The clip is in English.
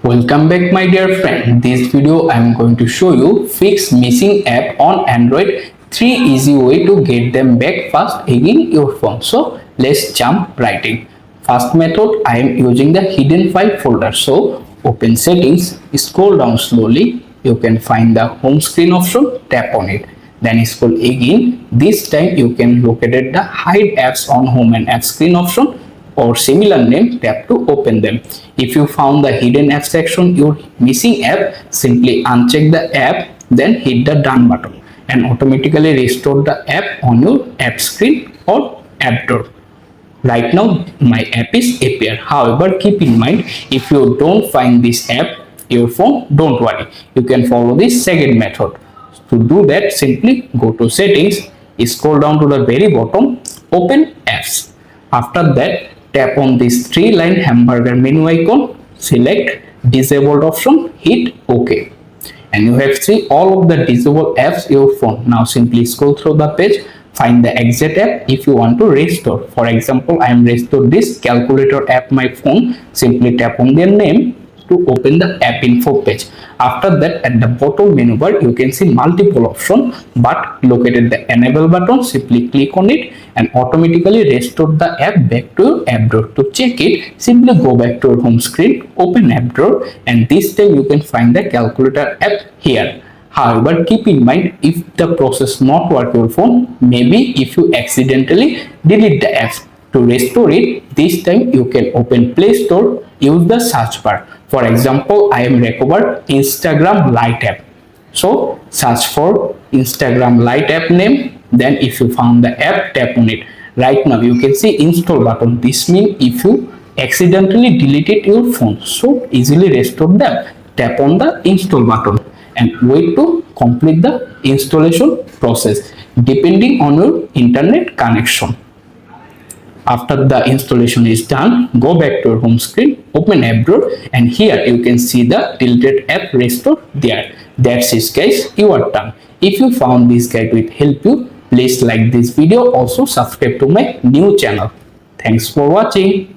Welcome back my dear friend. This video I am going to show you fix missing app on Android. 3 easy way to get them back fast again your phone. So let's jump right in. First method, I am using the hidden file folder. So open settings, scroll down slowly. You can find the home screen option, tap on it. Then scroll again. This time you can locate the hide apps on home and app screen option or similar name, tap to open them. If you found the hidden app section your missing app, simply uncheck the app, then hit the done button and automatically restore the app on your app screen or app drawer. Right now my app is appear. However, keep in mind, if you don't find this app your phone, don't worry, you can follow this second method. To do that, simply go to settings, scroll down to the very bottom, open apps. After that, tap on this 3-line hamburger menu icon, select disabled option, hit OK. And you have seen all of the disabled apps your phone. Now simply scroll through the page, find the exact app if you want to restore. For example, I am restored this calculator app my phone. Simply tap on their name to open the app info page. After that, at the bottom menu bar you can see multiple options, but located the enable button, simply click on it and automatically restore the app back to your app drawer. To check it, simply go back to your home screen, open app drawer, and this time you can find the calculator app here. However, keep in mind, if the process not work your phone, maybe if you accidentally delete the apps. To restore it, this time you can open Play Store, use the search bar. For example, I am recovered Instagram Lite app. So search for Instagram Lite app name. Then if you found the app, tap on it. Right now you can see install button. This means if you accidentally deleted your phone, so easily restore them. Tap on the install button and wait to complete the installation process depending on your internet connection. After the installation is done, go back to your home screen, open app drawer, and here you can see the deleted app restore there. That's it guys, you are done. If you found this guide will help you, please like this video, also subscribe to my new channel. Thanks for watching.